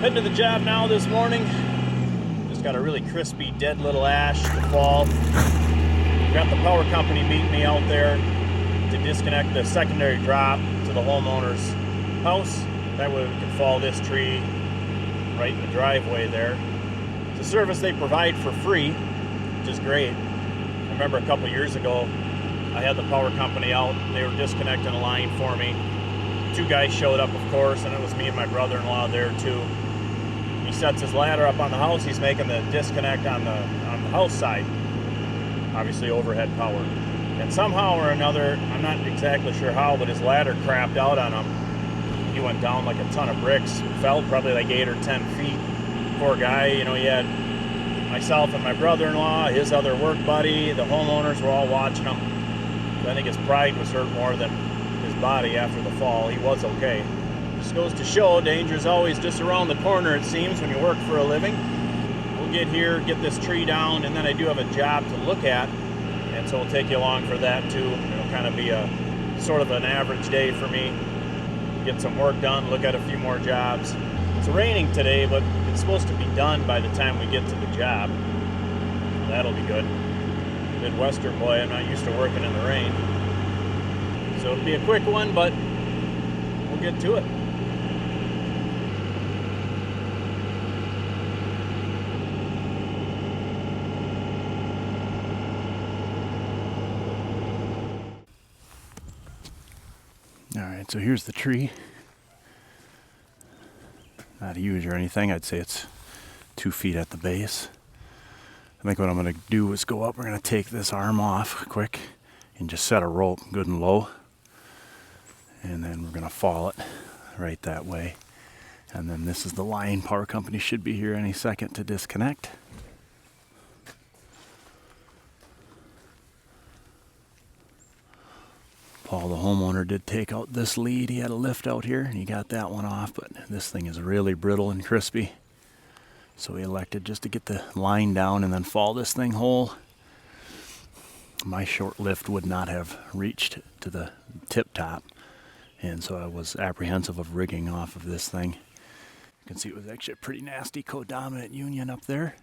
Heading to the job now this morning. Just got a really crispy, dead little ash to fall. Got the power company meeting me out there to disconnect the secondary drop to the homeowner's house. That way we can fall this tree right in the driveway there. It's a service they provide for free, which is great. I remember a couple years ago, I had the power company out. They were disconnecting a line for me. Two guys showed up, of course, and it was me and my brother-in-law there too. He sets his ladder up on the house. He's making the disconnect on the house side, obviously overhead power. And somehow or another, I'm not exactly sure how, but his ladder crapped out on him. He went down like a ton of bricks, fell probably like 8 or 10 feet. Poor guy, you know, he had myself and my brother-in-law, his other work buddy, the homeowners were all watching him. I think his pride was hurt more than his body after the fall. He was okay. Just goes to show, danger's always just around the corner, it seems, when you work for a living. We'll get here, get this tree down, and then I do have a job to look at, and so we'll take you along for that too. It'll kind of be a sort of an average day for me. Get some work done, look at a few more jobs. It's raining today, but it's supposed to be done by the time we get to the job. That'll be good. Midwestern boy, I'm not used to working in the rain. So it'll be a quick one, but we'll get to it. All right, so here's the tree. Not huge or anything. I'd say it's 2 feet at the base. I think what I'm going to do is go up. We're going to take this arm off quick and just set a rope good and low. And then we're going to fall it right that way. And then this is the line. Power company should be here any second to disconnect. Paul, the homeowner, did take out this lead. He had a lift out here, and he got that one off, but this thing is really brittle and crispy. So he elected just to get the line down and then fall this thing whole. My short lift would not have reached to the tip top, and so I was apprehensive of rigging off of this thing. You can see it was actually a pretty nasty codominant union up there.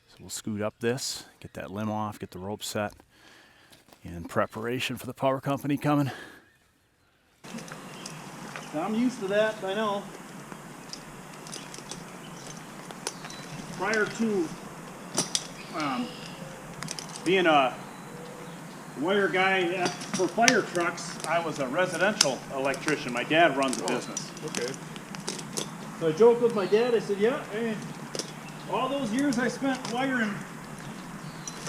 So we'll scoot up this, get that limb off, get the rope set, in preparation for the power company coming. I'm used to that by now. Prior to being a wire guy for fire trucks, I was a residential electrician. My dad runs a business. Okay. So I joked with my dad, I said, yeah, hey, all those years I spent wiring,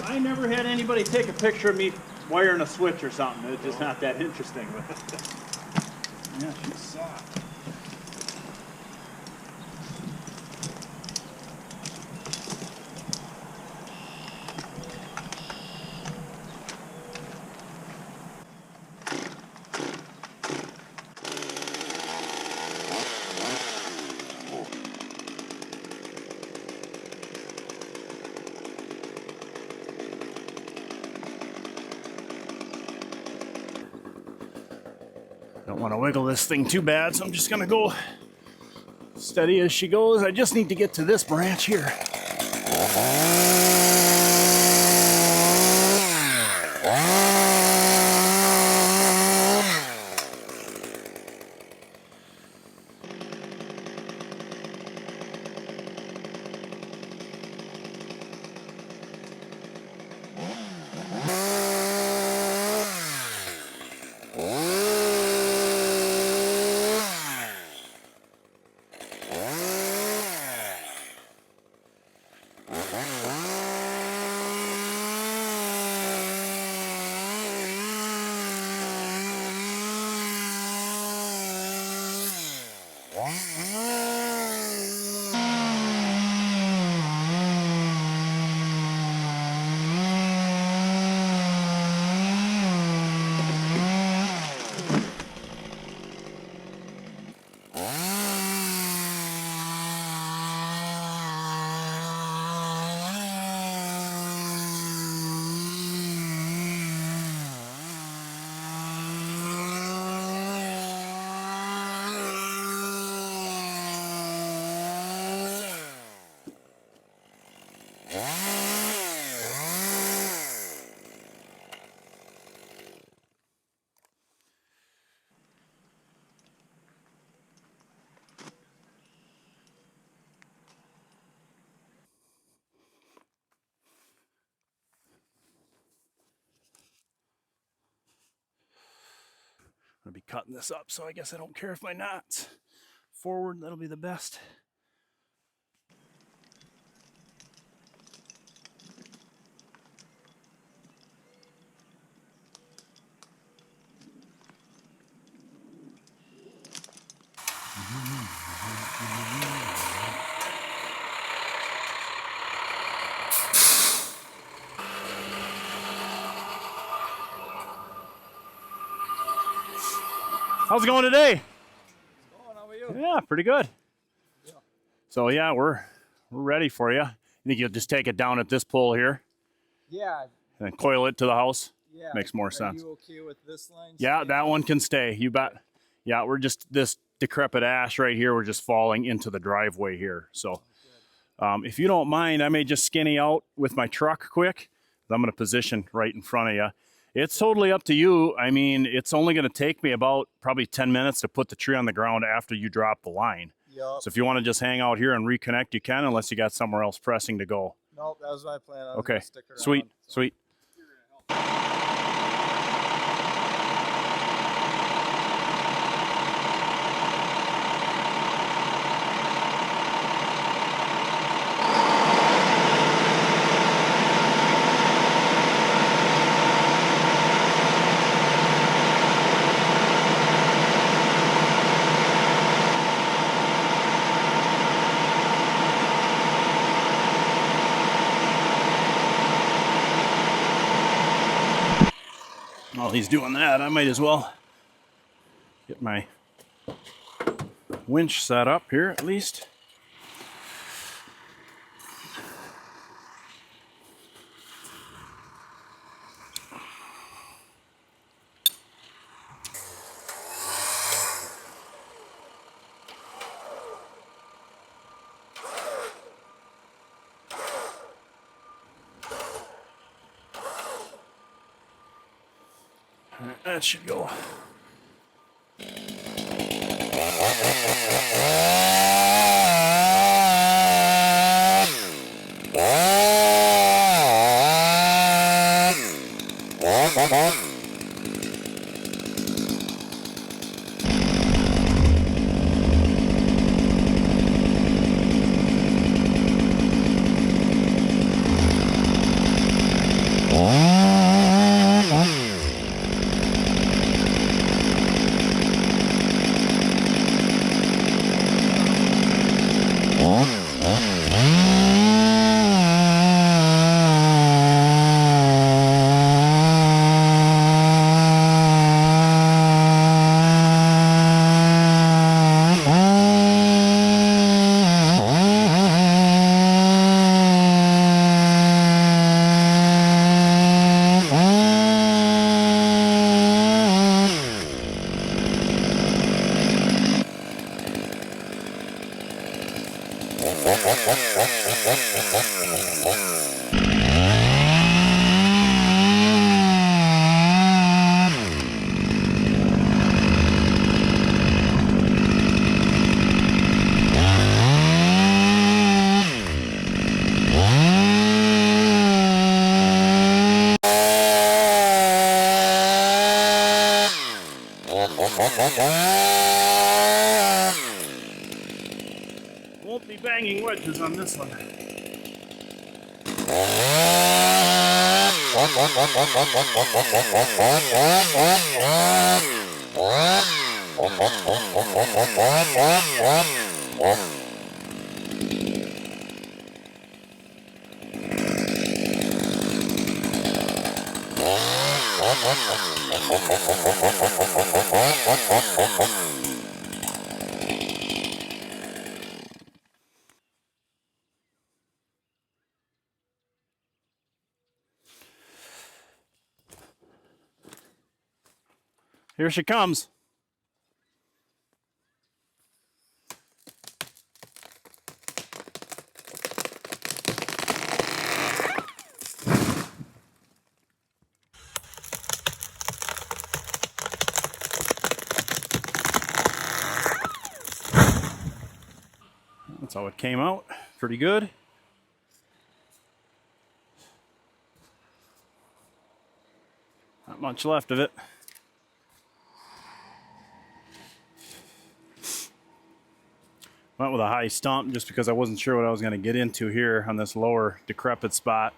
I never had anybody take a picture of me wiring a switch or something. It's just not that interesting. Yeah, she's soft. Don't want to wiggle this thing too bad, so I'm just going to go steady as she goes. I just need to get to this branch here. going to be cutting this up, so I guess I don't care if my knot's forward. That'll be the best. How's it going today? How are you? Yeah, pretty good. Yeah. So yeah, we're ready for you. You think you'll just take it down at this pole here Yeah. and coil it to the house? Yeah. Makes more Are sense. you okay with this line? Yeah, staying that on? one can stay. You bet. Yeah, we're just this decrepit ash right here. We're just falling into the driveway here. So if you don't mind, I may just skinny out with my truck quick. I'm going to position right in front of you. It's totally up to you. I mean, it's only going to take me about probably 10 minutes to put the tree on the ground after you drop the line. Yup. So if you want to just hang out here and reconnect, you can, unless you got somewhere else pressing to go. Nope, that was my plan. I was Okay, gonna stick around, sweet, so. sweet. While he's doing that, I might as well get my winch set up here at least. All right, that should go. Won't be banging wedges on this one. Here she comes. That's how it came out. Pretty good. Not much left of it. Went with a high stump just because I wasn't sure what I was going to get into here on this lower decrepit spot.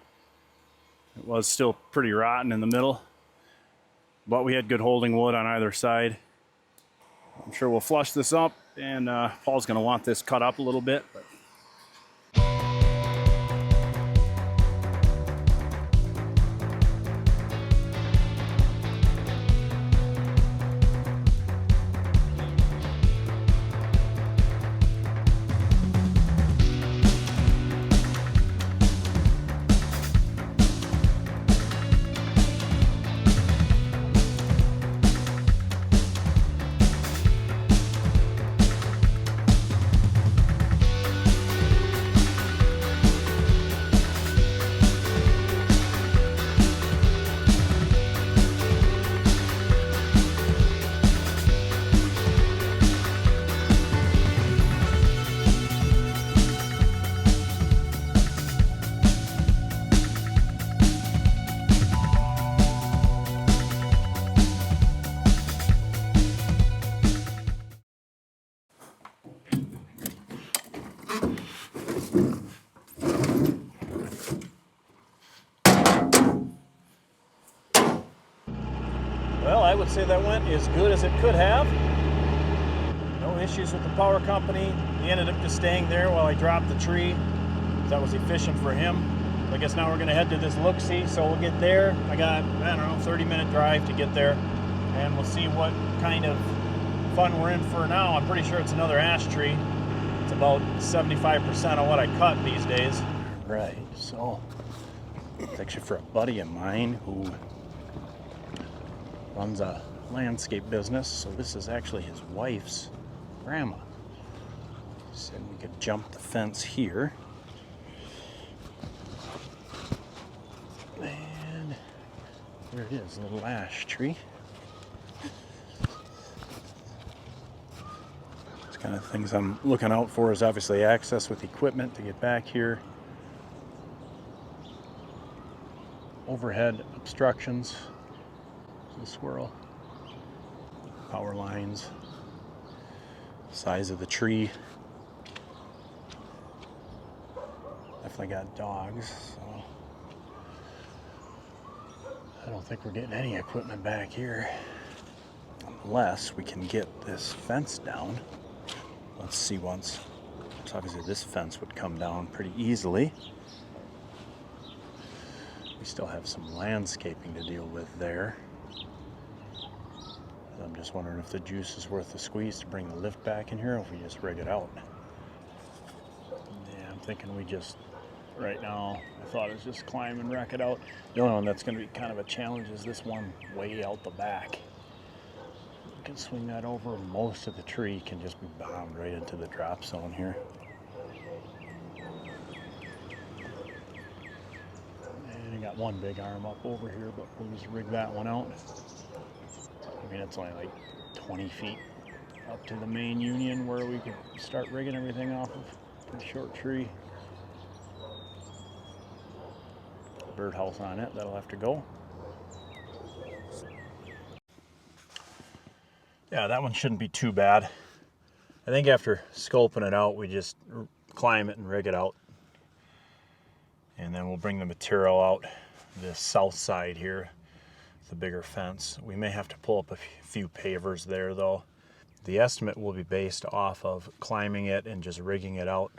It was still pretty rotten in the middle, but we had good holding wood on either side. I'm sure we'll flush this up, and Paul's going to want this cut up a little bit. But Well, I would say that went as good as it could have. No issues with the power company. He ended up just staying there while I dropped the tree. That was efficient for him. I guess now we're going to head to this look-see, so we'll get there. I got, I don't know, 30-minute drive to get there, and we'll see what kind of fun we're in for now. I'm pretty sure it's another ash tree. It's about 75% of what I cut these days. right, so it's actually for a buddy of mine who runs a landscape business, so this is actually his wife's grandma. He said we could jump the fence here. And there it is, a little ash tree. These kind of things I'm looking out for is obviously access with equipment to get back here. Overhead obstructions. The swirl, power lines, size of the tree. Definitely got dogs, so I don't think we're getting any equipment back here unless we can get this fence down. Let's see once. So obviously this fence would come down pretty easily. We still have some landscaping to deal with there. I'm just wondering if the juice is worth the squeeze to bring the lift back in here, or if we just rig it out. Yeah, I'm thinking we just, right now, I thought it was just climb and wreck it out. The only one that's going to be kind of a challenge is this one way out the back. We can swing that over. Most of the tree can just be bound right into the drop zone here. And I got one big arm up over here, but we'll just rig that one out. I mean, it's only like 20 feet up to the main union where we could start rigging everything off of. Pretty short tree. Birdhouse on it, that'll have to go. Yeah, that one shouldn't be too bad. I think after scoping it out, we just climb it and rig it out. And then we'll bring the material out this south side here. The bigger fence. We may have to pull up a few pavers there though. The estimate will be based off of climbing it and just rigging it out.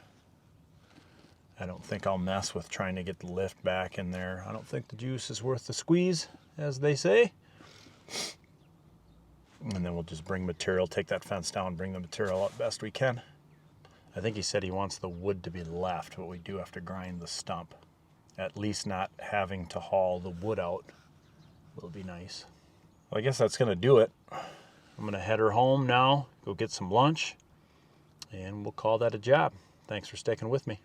I don't think I'll mess with trying to get the lift back in there. I don't think the juice is worth the squeeze, as they say. And then we'll just bring material, take that fence down, bring the material up best we can. I think he said he wants the wood to be left, but we do have to grind the stump. At least not having to haul the wood out will be nice. Well, I guess that's gonna do it. I'm gonna head her home now, go get some lunch, and we'll call that a job. Thanks for sticking with me.